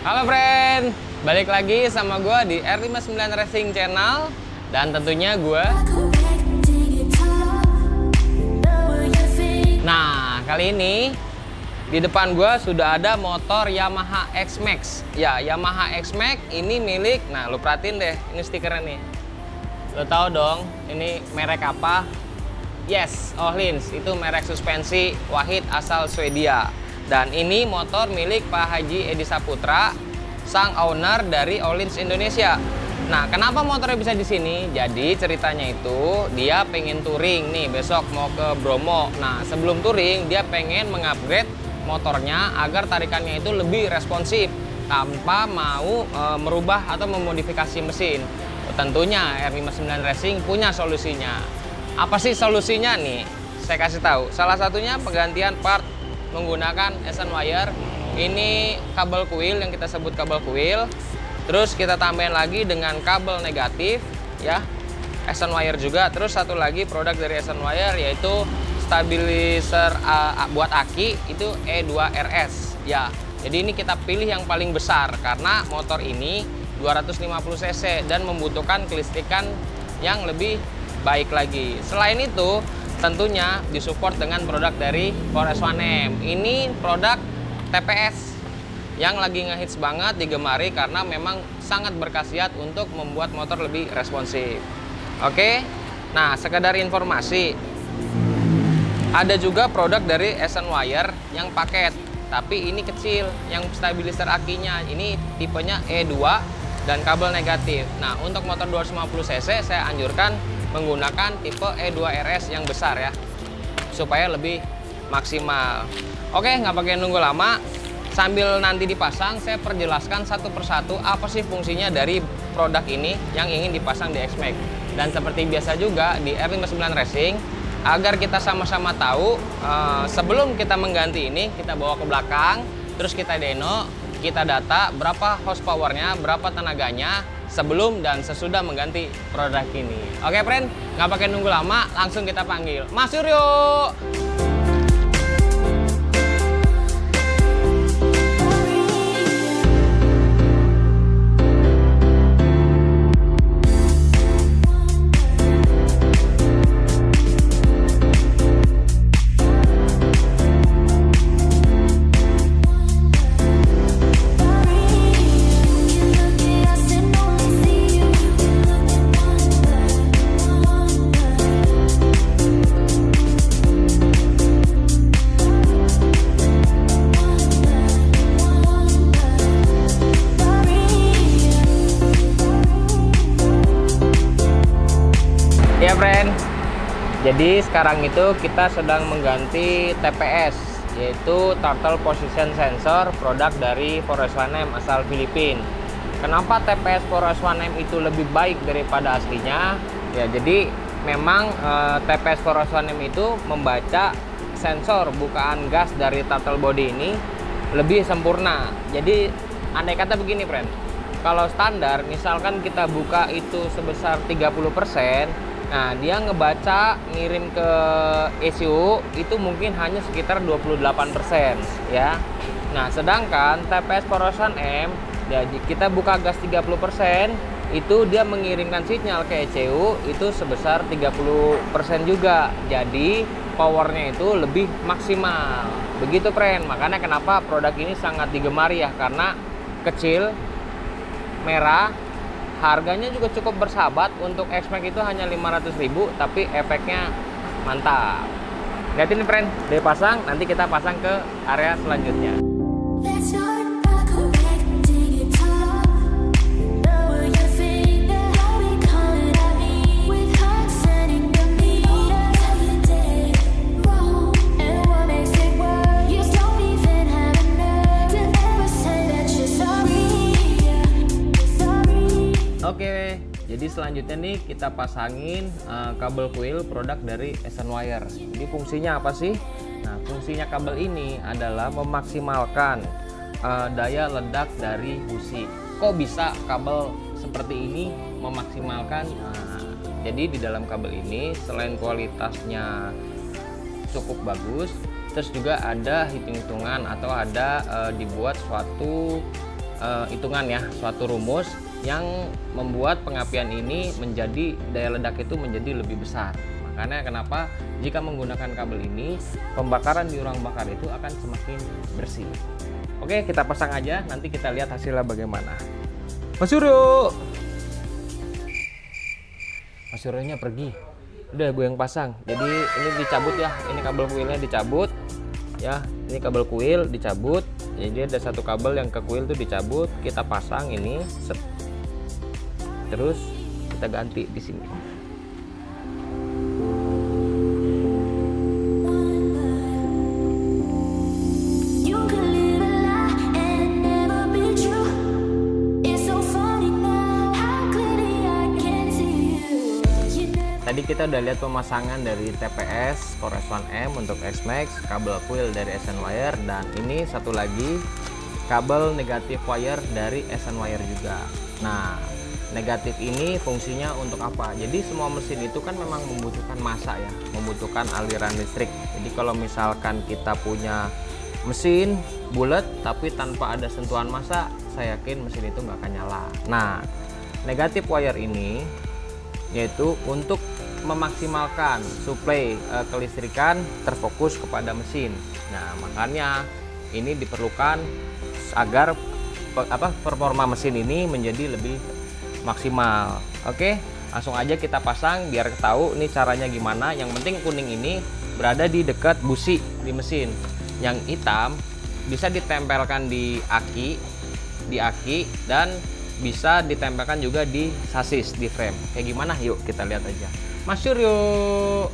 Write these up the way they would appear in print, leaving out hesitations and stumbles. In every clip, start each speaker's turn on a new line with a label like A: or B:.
A: Halo friend, balik lagi sama gue di R59 Racing Channel. Dan tentunya gue. Nah, kali ini di depan gue sudah ada motor Yamaha X-Max. Ya, Yamaha X-Max ini milik, nah lu perhatiin deh, ini stikernya nih. Lo tahu dong, ini merek apa? Yes, Öhlins, itu merek suspensi Wahid asal Swedia. Dan ini motor milik Pak Haji Edi Saputra, sang owner dari Öhlins Indonesia. Nah, kenapa motornya bisa di sini? Jadi ceritanya itu dia pengen touring nih, besok mau ke Bromo. Nah, sebelum touring dia pengen mengupgrade motornya agar tarikannya itu lebih responsif tanpa mau merubah atau memodifikasi mesin. Tentunya R59 Racing punya solusinya. Apa sih solusinya nih? Saya kasih tahu. Salah satunya penggantian part menggunakan Essen wire. Ini kabel kuil yang kita sebut kabel kuil. Terus kita tambahin lagi dengan kabel negatif ya. Essen wire juga. Terus satu lagi produk dari Essen wire yaitu stabilizer buat aki itu E2RS ya. Jadi ini kita pilih yang paling besar karena motor ini 250 cc dan membutuhkan kelistrikan yang lebih baik lagi. Selain itu, tentunya disupport dengan produk dari Forest 1M. Ini produk TPS yang lagi ngehits banget, digemari karena memang sangat berkhasiat untuk membuat motor lebih responsif. Oke, nah sekedar informasi, ada juga produk dari Essen wire yang paket, tapi ini kecil, yang stabilizer akinya. Ini tipenya E2 dan kabel negatif. Nah, untuk motor 250 cc saya anjurkan menggunakan tipe E2RS yang besar ya, supaya lebih maksimal. Oke, nggak pakai nunggu lama, sambil nanti dipasang saya perjelaskan satu persatu apa sih fungsinya dari produk ini yang ingin dipasang di X-Max. Dan seperti biasa juga di R59 Racing, agar kita sama-sama tahu, sebelum kita mengganti ini kita bawa ke belakang, terus kita dyno, kita data berapa horsepowernya, berapa tenaganya sebelum dan sesudah mengganti produk ini. Oke friend, nggak pakai nunggu lama, langsung kita panggil Mas Suryo. Ya friend, jadi sekarang itu kita sedang mengganti TPS, yaitu Turtle Position Sensor, produk dari Forest 1M asal Filipina. Kenapa TPS Forest 1M itu lebih baik daripada aslinya? Ya jadi memang TPS Forest 1M itu membaca sensor bukaan gas dari turtle body ini lebih sempurna. Jadi andai kata begini friend, kalau standar misalkan kita buka itu sebesar 30%, nah dia ngebaca ngirim ke ECU itu mungkin hanya sekitar 28% ya. Nah sedangkan TPS Forest 1M ya, kita buka gas 30%, itu dia mengirimkan sinyal ke ECU itu sebesar 30% juga. Jadi powernya itu lebih maksimal. Begitu friend, makanya kenapa produk ini sangat digemari ya, karena kecil, merah, harganya juga cukup bersahabat. Untuk X-Max itu hanya 500.000, tapi efeknya mantap. Lihat ini friend, dia pasang, nanti kita pasang ke area selanjutnya. Oke, jadi selanjutnya nih kita pasangin kabel kuil produk dari Essen wire. Jadi fungsinya apa sih? Nah, fungsinya kabel ini adalah memaksimalkan daya ledak dari busi. Kok bisa kabel seperti ini memaksimalkan? Jadi di dalam kabel ini selain kualitasnya cukup bagus, terus juga ada hitung-hitungan atau ada dibuat suatu hitungan ya, suatu rumus yang membuat pengapian ini menjadi daya ledak itu menjadi lebih besar. Makanya kenapa jika menggunakan kabel ini, pembakaran di ruang bakar itu akan semakin bersih. Oke, kita pasang aja, nanti kita lihat hasilnya bagaimana. Mas Suryo! Mas Suryonya pergi. Udah gue yang pasang. Jadi ini dicabut ya, ini kabel kuilnya dicabut. Ya, ini kabel kuil dicabut. Jadi ada satu kabel yang ke kuil tuh dicabut, kita pasang ini, set. Terus kita ganti di sini. Tadi kita udah lihat pemasangan dari TPS Forest 1M untuk X-Max, kabel kuil dari SN Wire, dan ini satu lagi kabel negatif wire dari SN Wire juga. Nah, negatif ini fungsinya untuk apa? Jadi semua mesin itu kan memang membutuhkan massa ya, membutuhkan aliran listrik. Jadi kalau misalkan kita punya mesin bulat tapi tanpa ada sentuhan massa, saya yakin mesin itu nggak akan nyala. Nah, negatif wire ini yaitu untuk memaksimalkan suplai kelistrikan terfokus kepada mesin. Nah, makanya ini diperlukan agar performa mesin ini menjadi lebih maksimal. Oke, langsung aja kita pasang biar tahu ini caranya gimana. Yang penting kuning ini berada di dekat busi di mesin. Yang hitam bisa ditempelkan di aki dan bisa ditempelkan juga di sasis, di frame. Kayak gimana? Yuk kita lihat aja. Mas Suryo.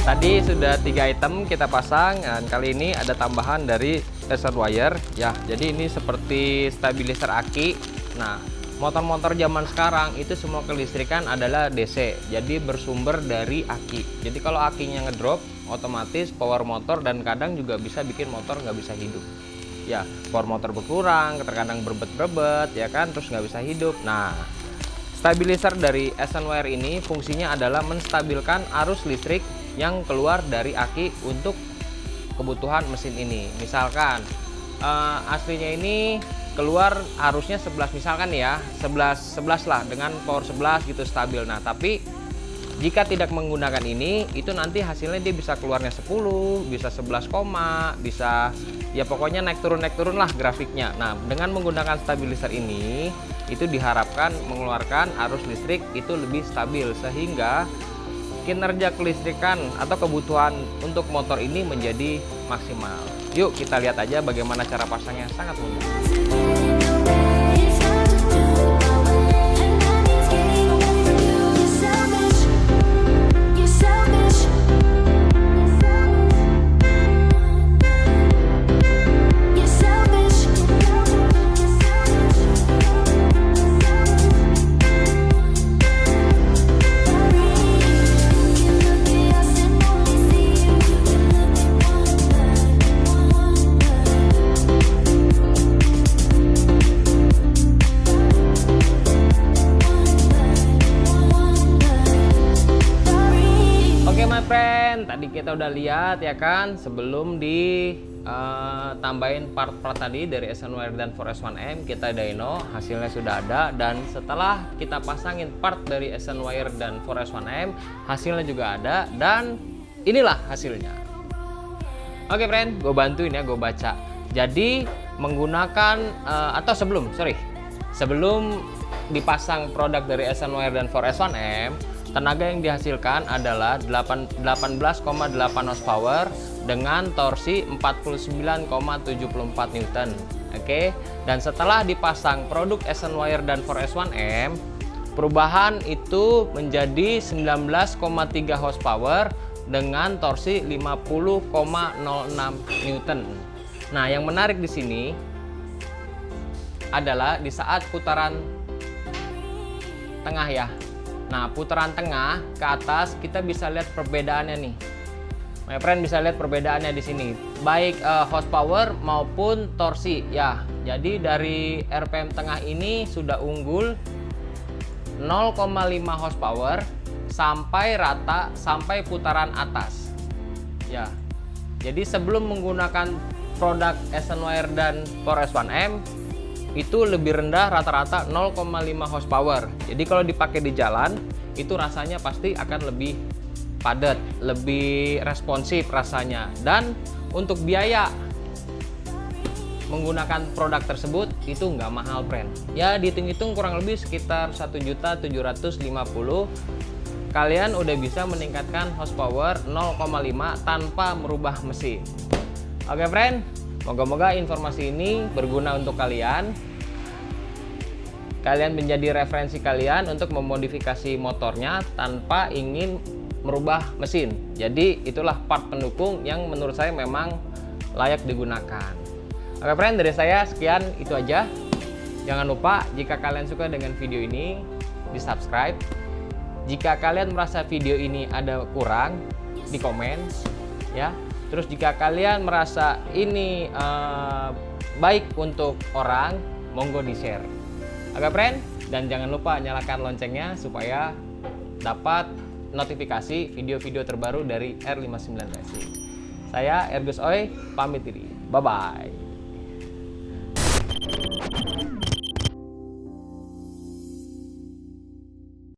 A: Tadi sudah 3 item kita pasang, dan kali ini ada tambahan dari SN Wire ya. Jadi ini seperti stabilizer aki. Nah, motor-motor zaman sekarang itu semua kelistrikan adalah DC, jadi bersumber dari aki. Jadi kalau akinya ngedrop, otomatis power motor dan kadang juga bisa bikin motor nggak bisa hidup. Ya, power motor berkurang, terkadang berbet-berbet, ya kan, terus nggak bisa hidup. Nah, stabilizer dari SN Wire ini fungsinya adalah menstabilkan arus listrik yang keluar dari aki untuk kebutuhan mesin ini. Misalkan aslinya ini keluar arusnya 11 misalkan ya, 11 lah dengan power 11 gitu stabil. Nah, tapi jika tidak menggunakan ini, itu nanti hasilnya dia bisa keluarnya 10, bisa 11, bisa ya pokoknya naik turun lah grafiknya. Nah, dengan menggunakan stabilizer ini itu diharapkan mengeluarkan arus listrik itu lebih stabil sehingga kinerja kelistrikan atau kebutuhan untuk motor ini menjadi maksimal. Yuk kita lihat aja bagaimana cara pasangnya, sangat mudah. Tadi kita udah lihat ya kan, sebelum ditambahin part-part tadi dari SN Wire dan Forest 1M, kita dyno, hasilnya sudah ada. Dan setelah kita pasangin part dari SN Wire dan Forest 1M, hasilnya juga ada, dan inilah hasilnya. Oke friend, gue bantuin ya, gue baca. Jadi menggunakan sebelum dipasang produk dari SN Wire dan Forest 1M, tenaga yang dihasilkan adalah 18,8 horsepower dengan torsi 49,74 Newton. Oke. Dan setelah dipasang produk SN Wire dan Forest 1M, perubahan itu menjadi 19,3 horsepower dengan torsi 50,06 Newton. Nah, yang menarik di sini adalah di saat putaran tengah ya. Nah, putaran tengah ke atas kita bisa lihat perbedaannya nih. My friend bisa lihat perbedaannya di sini, baik horsepower maupun torsi ya. Jadi dari RPM tengah ini sudah unggul 0,5 horsepower sampai rata sampai putaran atas. Ya. Jadi sebelum menggunakan produk Esenwire dan Power S1M itu lebih rendah rata-rata 0,5 horsepower. Jadi kalau dipakai di jalan itu rasanya pasti akan lebih padat, lebih responsif rasanya. Dan untuk biaya menggunakan produk tersebut itu nggak mahal, friend. Ya dihitung-hitung kurang lebih sekitar 1.750.000. Kalian udah bisa meningkatkan horsepower 0,5 tanpa merubah mesin. Oke, friend, moga-moga informasi ini berguna untuk kalian. Kalian menjadi referensi kalian untuk memodifikasi motornya tanpa ingin merubah mesin. Jadi itulah part pendukung yang menurut saya memang layak digunakan. Oke, friend, dari saya sekian itu aja. Jangan lupa jika kalian suka dengan video ini di subscribe. Jika kalian merasa video ini ada kurang, di komen ya. Terus jika kalian merasa ini baik untuk orang, monggo di share. Oke, friend, dan jangan lupa nyalakan loncengnya supaya dapat notifikasi video-video terbaru dari R59 Racing. Saya Ergus Oy, pamit diri. Bye-bye.